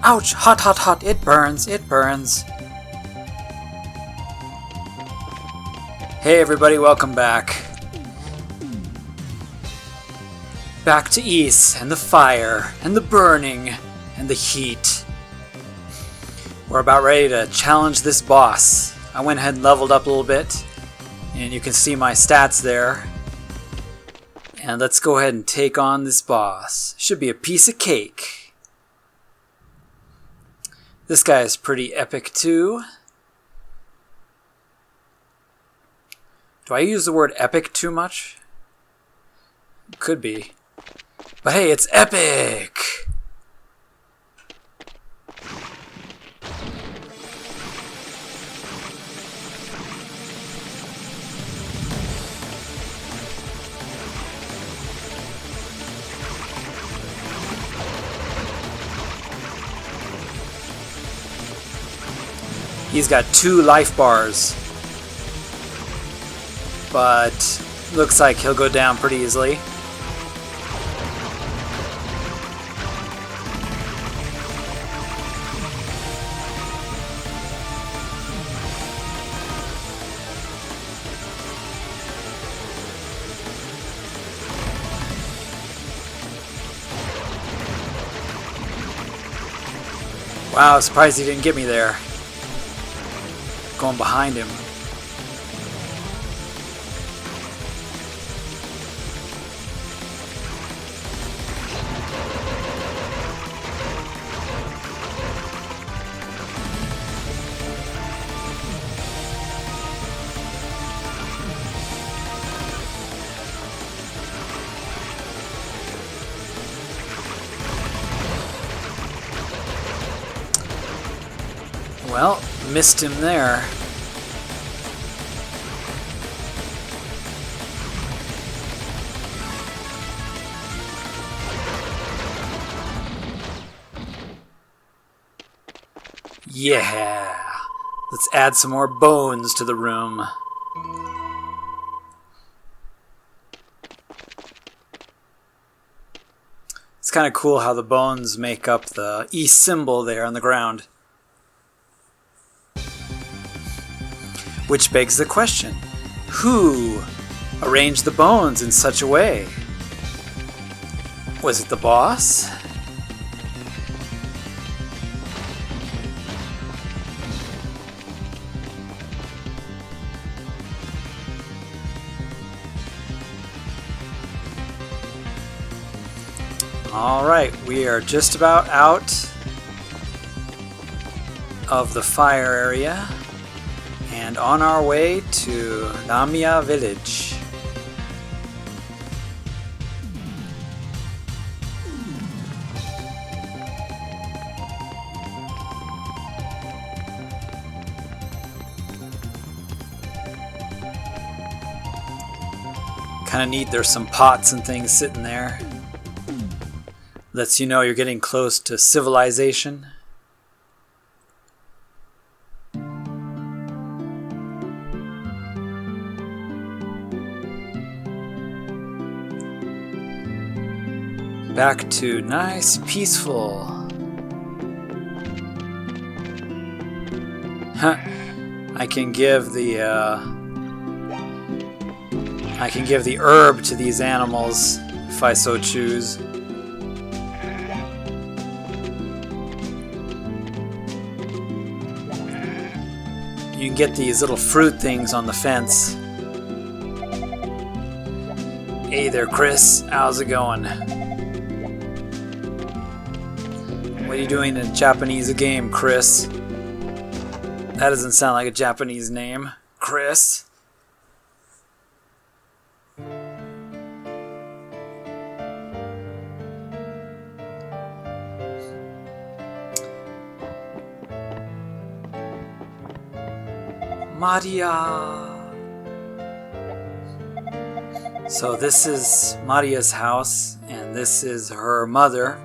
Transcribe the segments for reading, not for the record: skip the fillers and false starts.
Ouch! Hot, hot, hot! It burns! It burns! Hey everybody, welcome back. Back to Ys, and the fire, and the burning, and the heat. We're about ready to challenge this boss. I went ahead and leveled up a little bit, and you can see my stats there. And let's go ahead and take on this boss. Should be a piece of cake. This guy is pretty epic too. Do I use the word epic too much? Could be. But hey, it's epic! He's got 2 life bars. But looks like he'll go down pretty easily. Wow, surprised he didn't get me there. Going behind him. Well, missed him there. Yeah! Let's add some more bones to the room. It's kind of cool how the bones make up the E symbol there on the ground. Which begs the question, who arranged the bones in such a way? Was it the boss? Alright, we are just about out of the fire area. And on our way to Namia village. Kind of neat, there's some pots and things sitting there. Lets you know you're getting close to civilization. Back to nice, peaceful. Huh. I can give the herb to these animals if I so choose. You can get these little fruit things on the fence. Hey there, Chris. How's it going? What are you doing in a Japanese game, Chris? That doesn't sound like a Japanese name. Chris? Maria! So this is Maria's house, and this is her mother.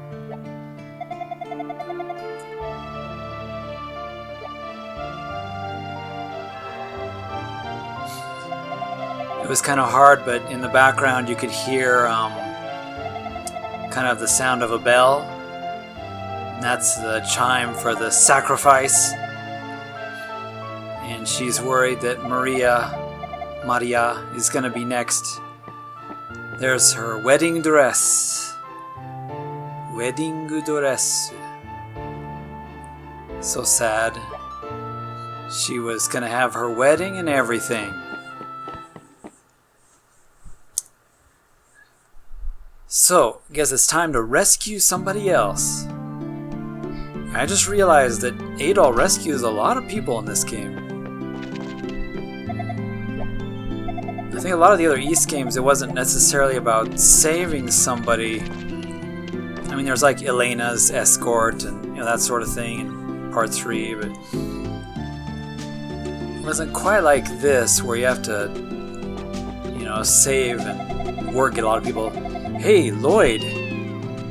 It was kind of hard, but in the background you could hear kind of the sound of a bell. That's the chime for the sacrifice. And she's worried that Maria is gonna be next. There's her wedding dress. Wedding dress. So sad. She was gonna have her wedding and everything. So, I guess it's time to rescue somebody else. I just realized that Adol rescues a lot of people in this game. I think a lot of the other East games, it wasn't necessarily about saving somebody. I mean, there's like Elena's escort and that sort of thing in Part 3, but it wasn't quite like this where you have to, save and get a lot of people. Hey, Lloyd!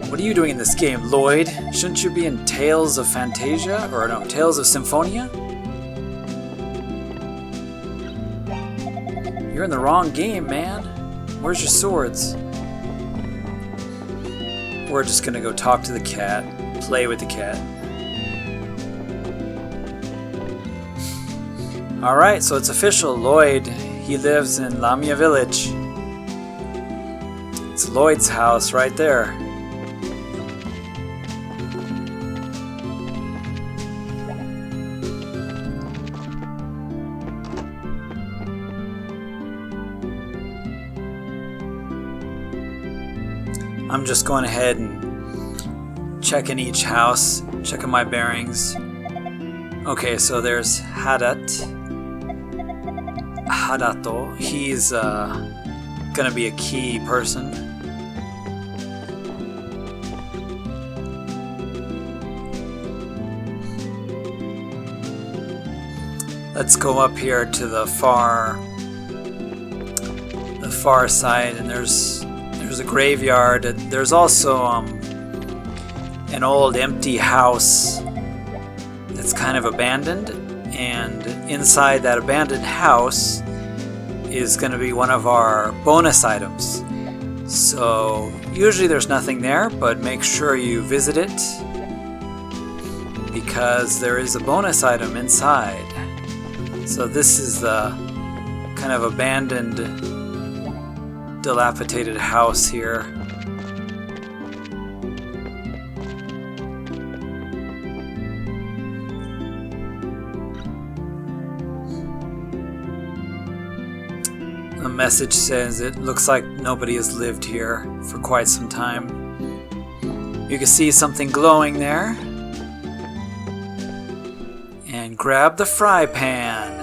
What are you doing in this game, Lloyd? Shouldn't you be in Tales of Fantasia? Or no, Tales of Symphonia? You're in the wrong game, man. Where's your swords? We're just gonna go talk to the cat, play with the cat. Alright, so it's official. Lloyd, he lives in Lamia Village. It's Lloyd's house right there. I'm just going ahead and checking each house, checking my bearings. Okay, so there's Hadato. He's gonna be a key person. Let's go up here to the far side, and there's a graveyard. There's also an old empty house that's kind of abandoned, and inside that abandoned house is going to be one of our bonus items. So usually there's nothing there, but make sure you visit it because there is a bonus item inside. So this is the kind of abandoned, dilapidated house here. The message says it looks like nobody has lived here for quite some time. You can see something glowing there. And grab the fry pan.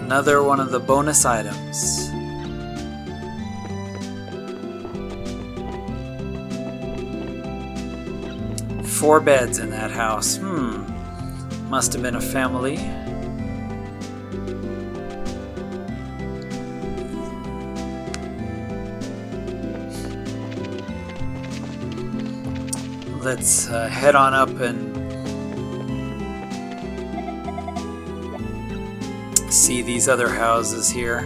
Another one of the bonus items. Four beds in that house. Must have been a family. Let's head on up and see these other houses here.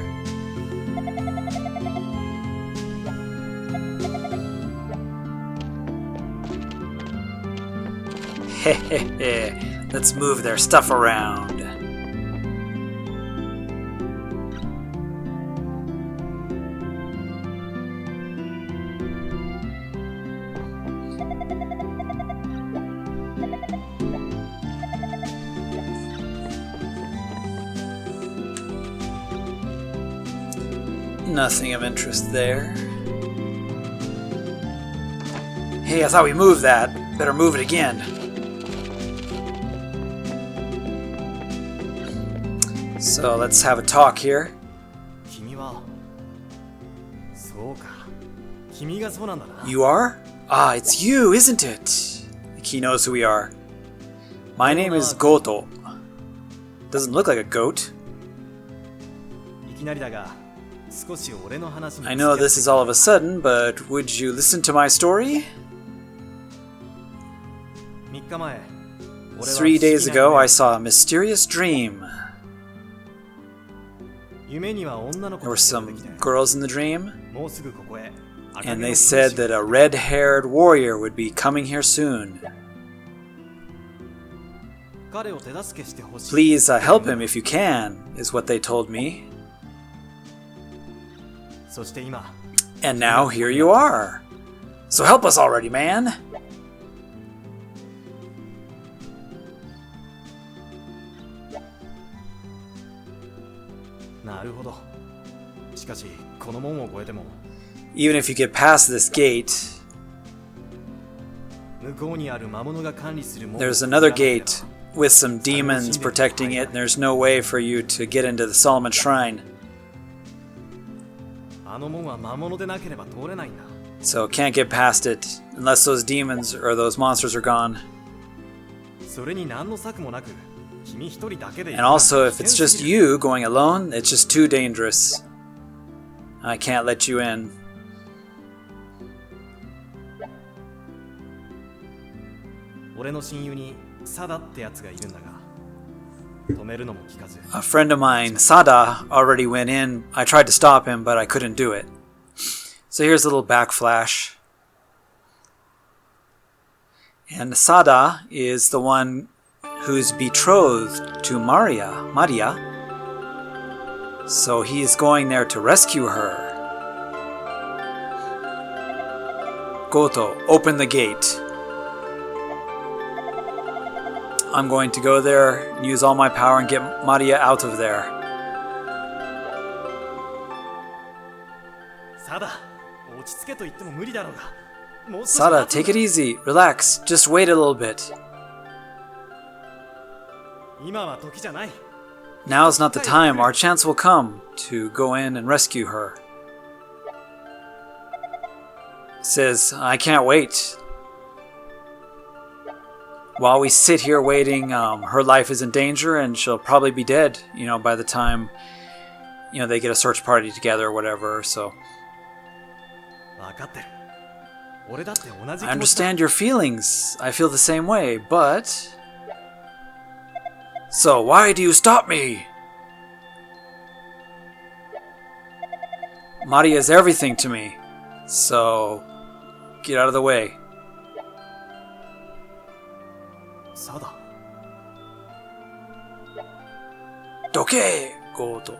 Hehehe, let's move their stuff around. Nothing of interest there. Hey, I thought we moved that. Better move it again. So let's have a talk here. You are? Ah, it's you, isn't it? He knows who we are. My name is Goto. Doesn't look like a goat. I know this is all of a sudden, but would you listen to my story? 3 days ago, I saw a mysterious dream. There were some girls in the dream. And they said that a red-haired warrior would be coming here soon. Please help him if you can, is what they told me. And now here you are. So help us already, man. Even if you get past this gate, there's another gate with some demons protecting it, and there's no way for you to get into the Solomon Shrine. So can't get past it unless those demons or those monsters are gone. And also, if it's just you going alone, it's just too dangerous. I can't let you in. A friend of mine, Sada, already went in. I tried to stop him, but I couldn't do it. So here's a little backflash. And Sada is the one who's betrothed to Maria. So he's going there to rescue her. Goto, open the gate. I'm going to go there and use all my power and get Maria out of there. Sada, take it easy. Relax. Just wait a little bit. Now's not the time. Our chance will come to go in and rescue her. Says, I can't wait. While we sit here waiting, her life is in danger and she'll probably be dead, by the time, they get a search party together or whatever, so. I understand your feelings. I feel the same way, but... So, why do you stop me? Maria is everything to me, so get out of the way. Sada. Doke, Goto.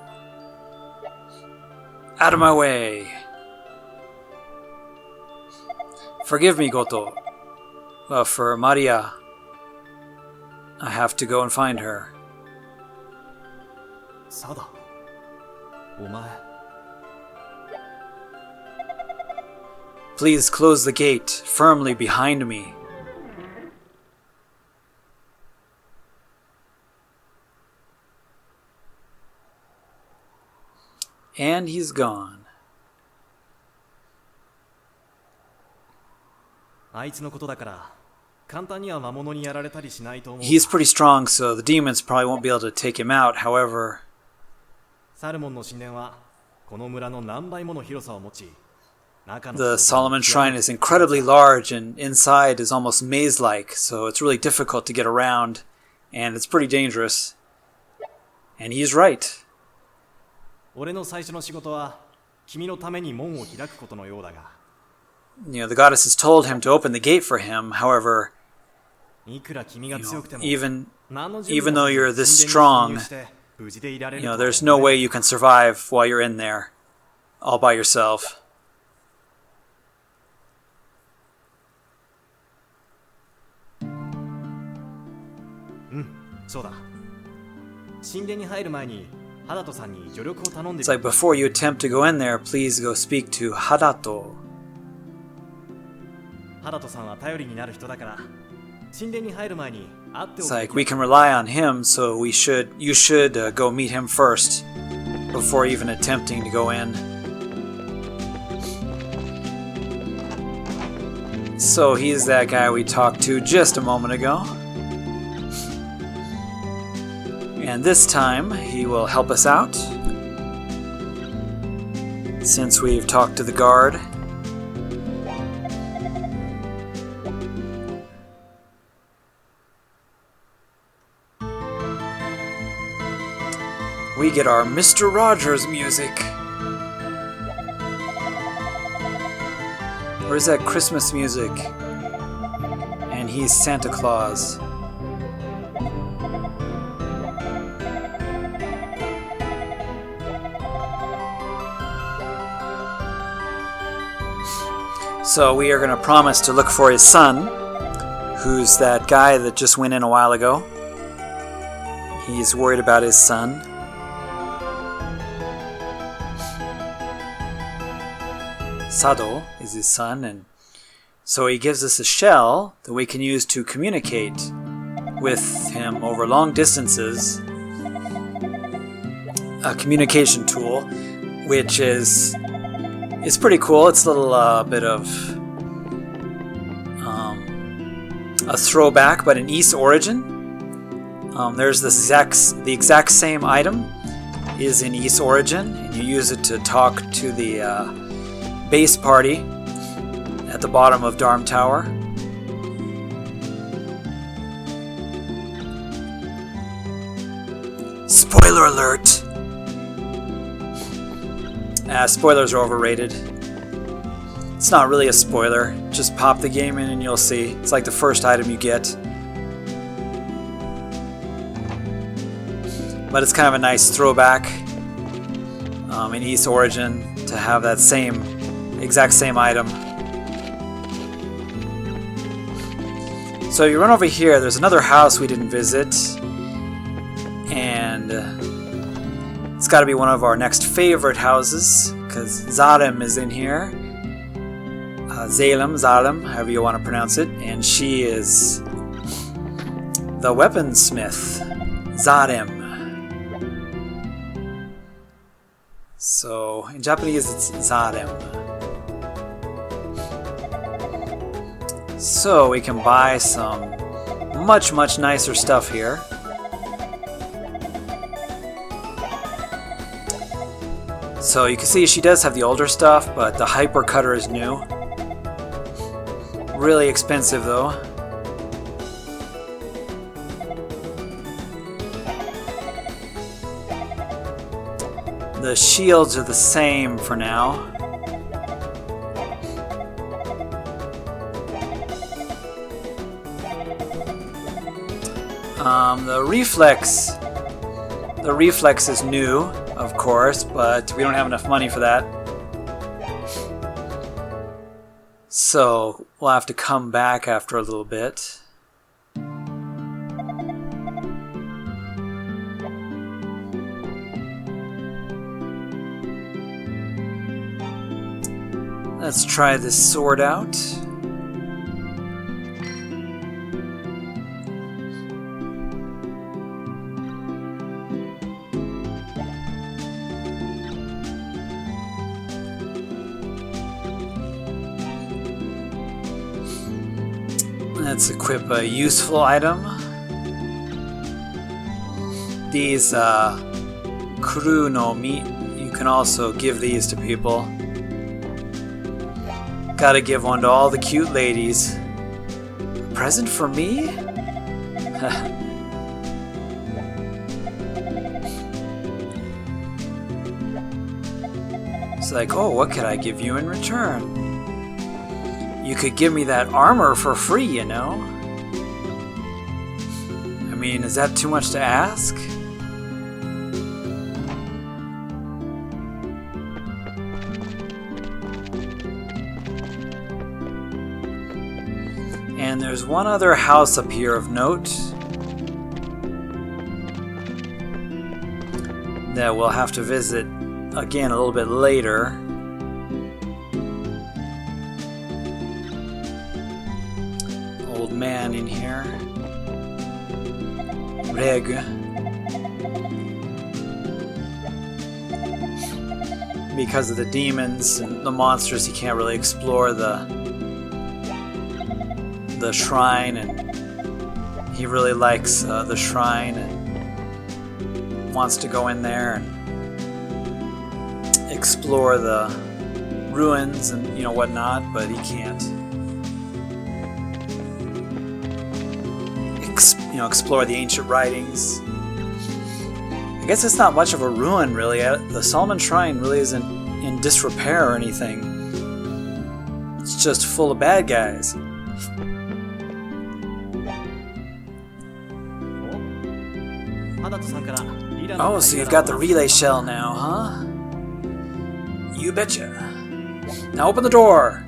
Out of my way. Forgive me, Goto. For Maria, I have to go and find her. Sada. Omae. Please close the gate firmly behind me. And he's gone. He's pretty strong, so the demons probably won't be able to take him out. However, the Solomon Shrine is incredibly large, and inside is almost maze-like, so it's really difficult to get around, and it's pretty dangerous. And he's right. The goddess has told him to open the gate for him. However, even though you're this strong, there's no way you can survive while you're in there, all by yourself. It's like before you attempt to go in there, please go speak to Hadato. It's like we can rely on him, so you should go meet him first before even attempting to go in. So he's that guy we talked to just a moment ago. And this time, he will help us out, since we've talked to the guard. We get our Mr. Rogers music. Or is that Christmas music? And he's Santa Claus. So we are going to promise to look for his son, who's that guy that just went in a while ago. He's worried about his son. Sado is his son, and so he gives us a shell that we can use to communicate with him over long distances. A communication tool, which is pretty cool. It's a little bit of a throwback, but an East origin. There's the exact same item is in East origin, and you use it to talk to the base party at the bottom of Dharm Tower. Spoiler alert! Spoilers are overrated. It's not really a spoiler. Just pop the game in and you'll see. It's like the first item you get. But it's kind of a nice throwback in East Origin to have that exact same item. So you run over here, there's another house we didn't visit, and it's got to be one of our next favorite houses, because Zarem is in here. Zalem, however you want to pronounce it, and she is the weaponsmith, Zarem. So in Japanese it's Zarem. So we can buy some much nicer stuff here. So you can see she does have the older stuff, but the hyper cutter is new. Really expensive though. The shields are the same for now. The reflex is new, of course, but we don't have enough money for that. So we'll have to come back after a little bit. Let's try this sword out. Let's equip a useful item. These Kuru no Mi, you can also give these to people. Gotta give one to all the cute ladies. A present for me? It's like, oh, what could I give you in return? You could give me that armor for free, you know? I mean, is that too much to ask? And there's one other house up here of note that we'll have to visit again a little bit later. Old man in here. Reg. Because of the demons and the monsters, he can't really explore the shrine, and he really likes the shrine and wants to go in there and explore the ruins and whatnot, but he can't explore the ancient writings. I guess it's not much of a ruin really. The Solomon Shrine really isn't in disrepair or anything. It's just full of bad guys. Oh, so you've got the relay shell now, huh? You betcha. Now open the door.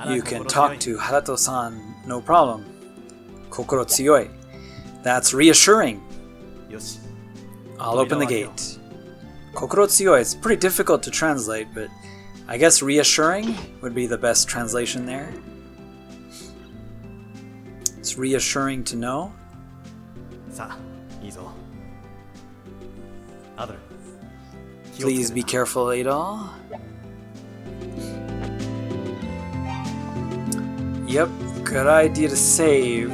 You can talk to Harato-san, no problem. Kokoro tsuyoi. That's reassuring. I'll open the gate. Kokoro tsuyoi is pretty difficult to translate, but I guess reassuring would be the best translation there. It's reassuring to know. Please be careful, Adol. Yep, good idea to save.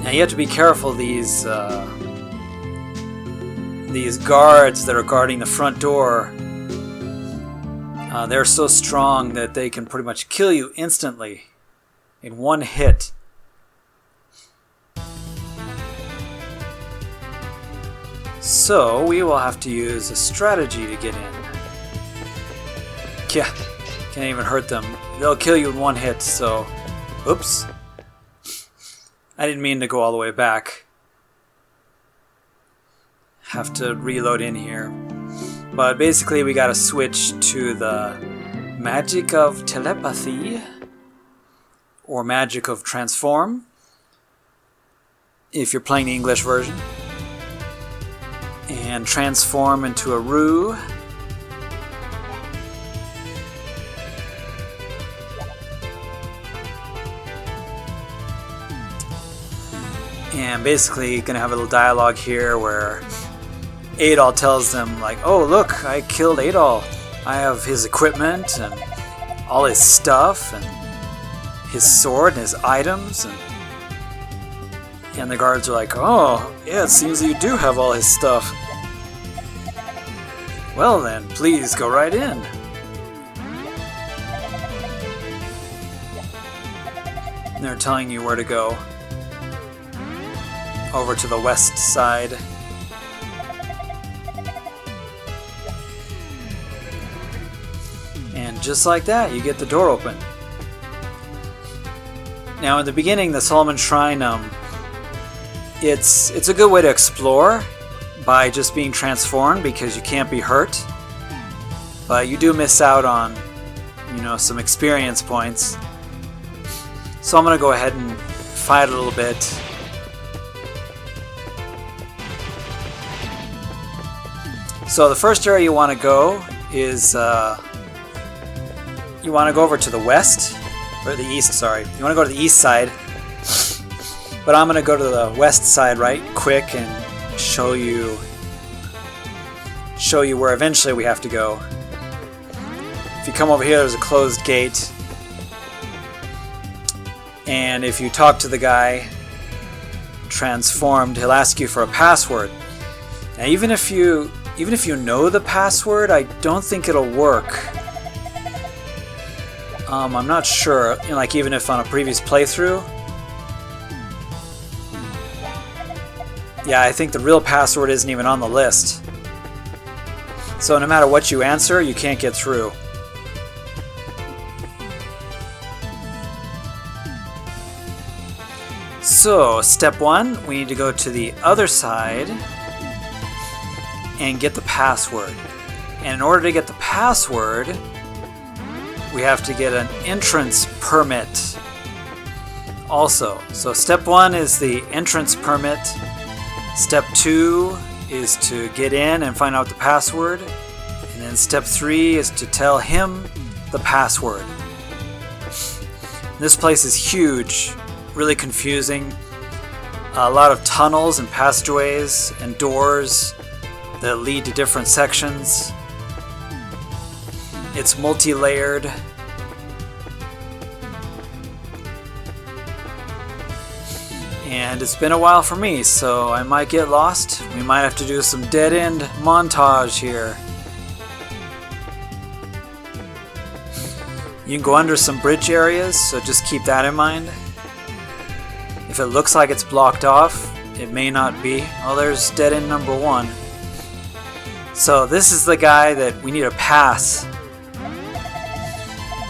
Now you have to be careful, these guards that are guarding the front door. They're so strong that they can pretty much kill you instantly in one hit. So we will have to use a strategy to get in. Yeah, can't even hurt them. They'll kill you in one hit, so... Oops. I didn't mean to go all the way back. Have to reload in here. But basically we gotta switch to the magic of telepathy, or magic of transform, if you're playing the English version, and transform into a Roo. And basically gonna have a little dialogue here where Adol tells them, like, oh look, I killed Adol. I have his equipment and all his stuff and his sword and his items, and the guards are like, oh yeah, it seems that you do have all his stuff. Well then, please go right in. And they're telling you where to go. Over to the west side. And just like that, you get the door open. Now in the beginning, the Solomon Shrine, it's a good way to explore by just being transformed because you can't be hurt. But you do miss out on, some experience points. So I'm going to go ahead and fight a little bit. So the first area you want to go is, you want to go over to the west, or the east, sorry. You want to go to the east side, but I'm going to go to the west side right quick and show you where eventually we have to go. If you come over here, there's a closed gate, and if you talk to the guy transformed, he'll ask you for a password. Now even if you know the password, I don't think it'll work. I'm not sure, like even if on a previous playthrough. Yeah, I think the real password isn't even on the list. So no matter what you answer, you can't get through. So, step 1, we need to go to the other side and get the password. And in order to get the password, we have to get an entrance permit also. So step 1 is the entrance permit. Step 2 is to get in and find out the password. And then step 3 is to tell him the password. This place is huge, really confusing. A lot of tunnels and passageways and doors that lead to different sections. It's multi-layered. And it's been a while for me, so I might get lost. We might have to do some dead-end montage here. You can go under some bridge areas, so just keep that in mind. If it looks like it's blocked off, it may not be. Oh, there's dead end number 1. So this is the guy that we need a pass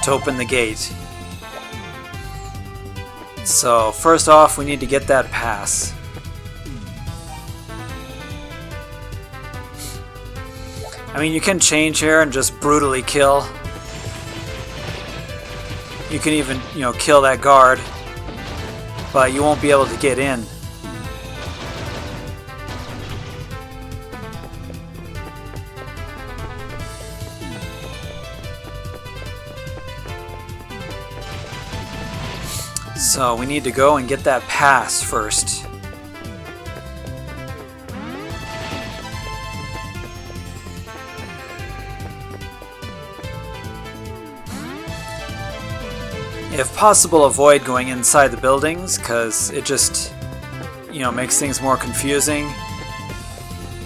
to open the gate. So first off, we need to get that pass. I mean, you can change here and just brutally kill. You can even, kill that guard, but you won't be able to get in. So we need to go and get that pass first. If possible, avoid going inside the buildings, because it just, makes things more confusing.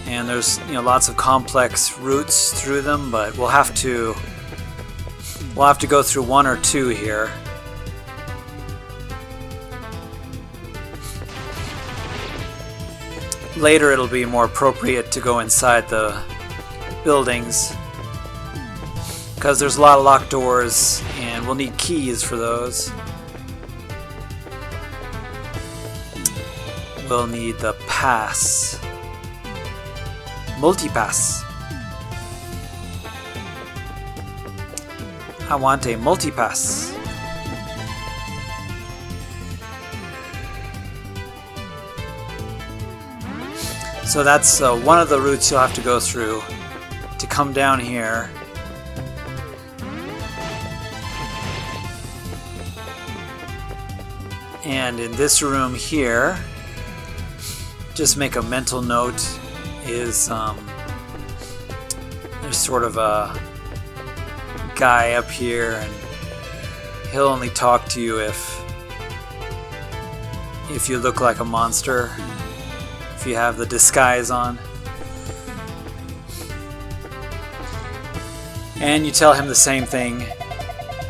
And there's, lots of complex routes through them, but we'll have to go through 1 or 2 here. Later it'll be more appropriate to go inside the buildings, because there's a lot of locked doors and we'll need keys for those. We'll need the pass. Multipass. I want a multipass. So that's one of the routes you'll have to go through to come down here. And in this room here, just make a mental note, is there's sort of a guy up here, and he'll only talk to you if you look like a monster. If you have the disguise on. And you tell him the same thing,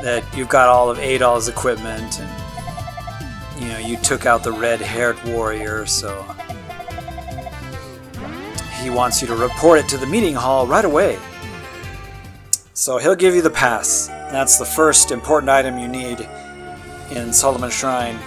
that you've got all of Adol's equipment, and you took out the red-haired warrior, so he wants you to report it to the meeting hall right away. So he'll give you the pass. That's the first important item you need in Solomon Shrine.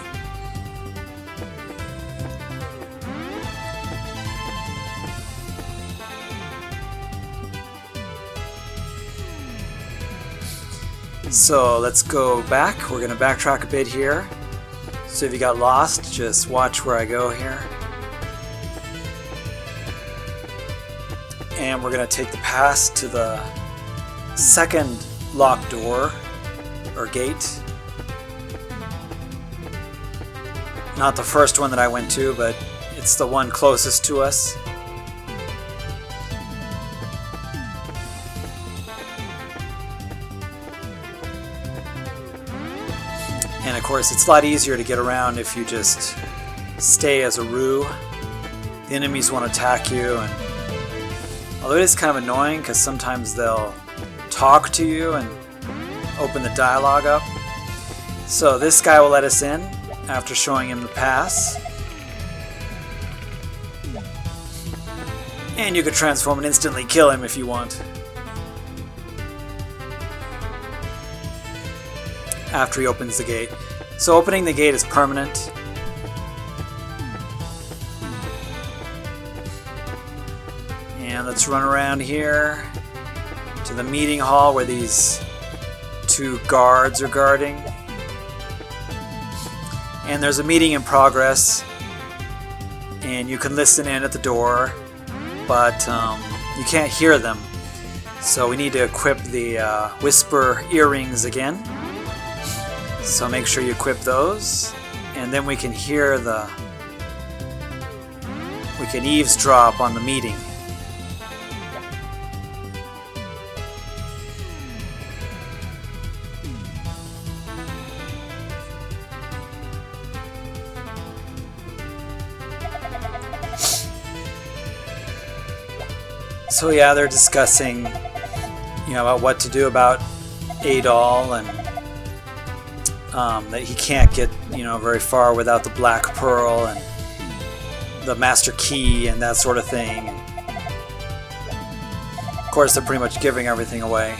So let's go back. We're going to backtrack a bit here. So if you got lost, just watch where I go here. And we're going to take the pass to the second locked door, or gate. Not the first one that I went to, but it's the one closest to us. And of course, it's a lot easier to get around if you just stay as a roux. The enemies won't attack you, and although it is kind of annoying because sometimes they'll talk to you and open the dialogue up. So this guy will let us in after showing him the pass. And you could transform and instantly kill him if you want. After he opens the gate. So opening the gate is permanent. And let's run around here to the meeting hall where these 2 guards are guarding. And there's a meeting in progress, and you can listen in at the door, but you can't hear them. So we need to equip the whisper earrings again. So make sure you equip those, and then we can hear we can eavesdrop on the meeting. So yeah, they're discussing, about what to do about Adol, and that he can't get, very far without the Black Pearl, and the master key and that sort of thing. Of course, they're pretty much giving everything away.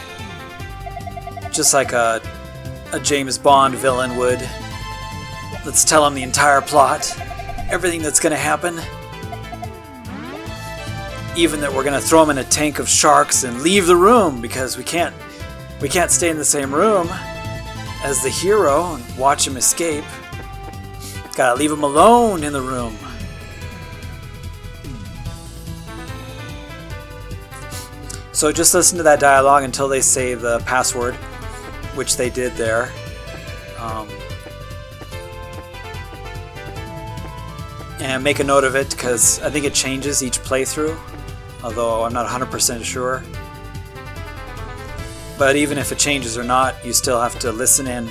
Just like a James Bond villain would. Let's tell him the entire plot. Everything that's going to happen. Even that we're going to throw him in a tank of sharks and leave the room because we can't stay in the same room as the hero and watch him escape. Gotta leave him alone in the room. So just listen to that dialogue until they say the password, which they did there. And make a note of it because I think it changes each playthrough, although I'm not 100% sure. But even if it changes or not, you still have to listen in.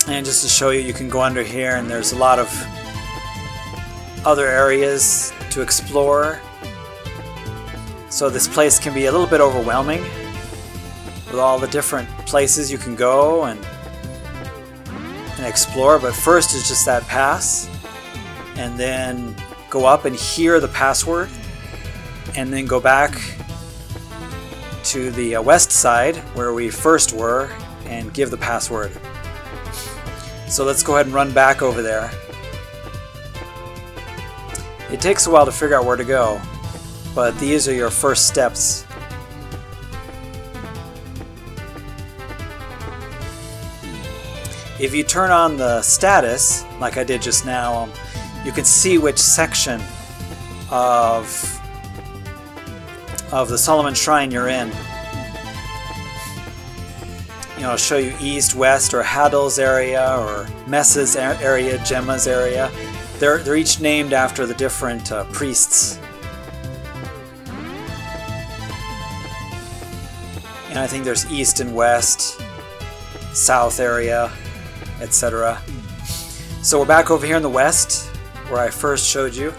And just to show you, you can go under here and there's a lot of other areas to explore. So this place can be a little bit overwhelming with all the different places you can go and explore. But first is just that pass, and then go up and hear the password, and then go back to the west side where we first were and give the password. So let's go ahead and run back over there. It takes a while to figure out where to go, but these are your first steps. If you turn on the status, like I did just now, you can see which section of the Solomon Shrine you're in. You know, it'll show you east, west, or Hadal's area, or Messa's area, Gemma's area. They're each named after the different priests. And I think there's east and west, south area, etc. So we're back over here in the west, where I first showed you.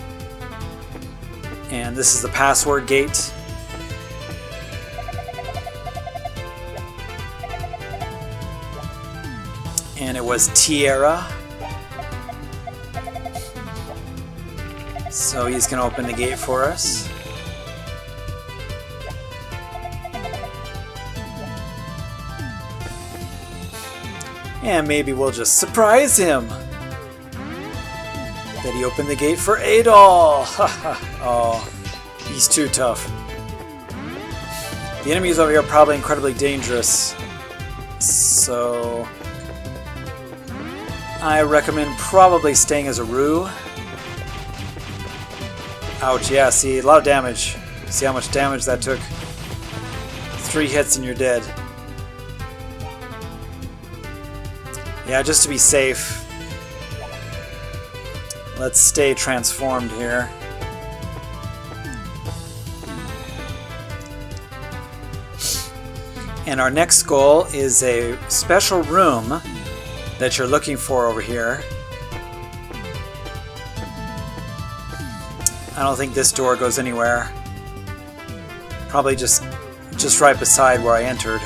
And this is the password gate. And it was Tierra. So he's going to open the gate for us. And maybe we'll just surprise him that he opened the gate for Adol. Oh, he's too tough. The enemies over here are probably incredibly dangerous. So I recommend probably staying as a Rue. Ouch, yeah, see, a lot of damage. See how much damage that took? 3 hits and you're dead. Yeah, just to be safe, let's stay transformed here. And our next goal is a special room that you're looking for over here. I don't think this door goes anywhere. Probably just right beside where I entered.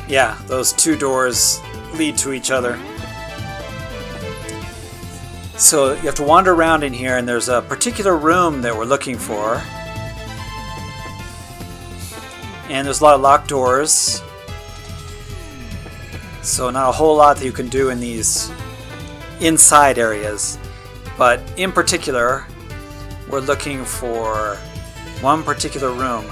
Yeah, those 2 doors lead to each other. So you have to wander around in here, and there's a particular room that we're looking for. And there's a lot of locked doors. So not a whole lot that you can do in these inside areas. But in particular, we're looking for one particular room.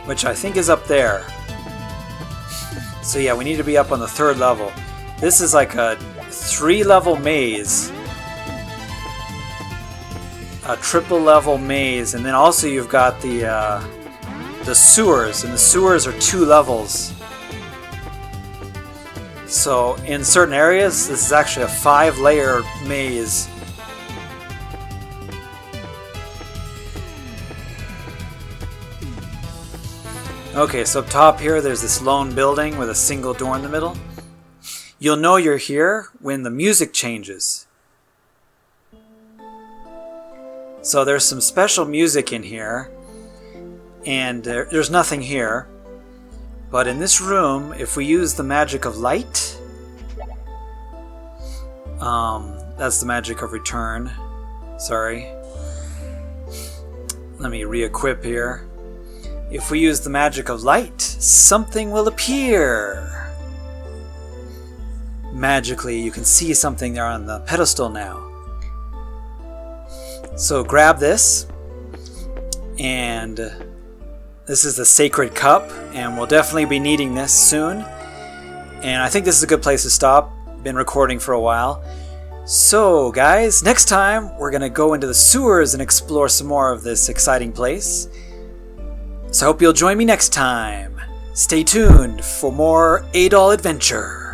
Which I think is up there. So yeah, we need to be up on the 3rd level. This is like a 3-level maze. A triple level maze, and then also you've got the sewers, and the sewers are 2 levels. So in certain areas, this is actually a 5-layer maze. Okay, so up top here, there's this lone building with a single door in the middle. You'll know you're here when the music changes. So there's some special music in here, and there's nothing here. But in this room, if we use the magic of light, that's the magic of return. Sorry. Let me re-equip here. If we use the magic of light, something will appear. Magically, you can see something there on the pedestal now. So grab this, and this is the sacred cup, and we'll definitely be needing this soon. And I think this is a good place to stop. Been recording for a while. So guys, next time we're gonna go into the sewers and explore some more of this exciting place. So I hope you'll join me next time. Stay tuned for more Adol adventure.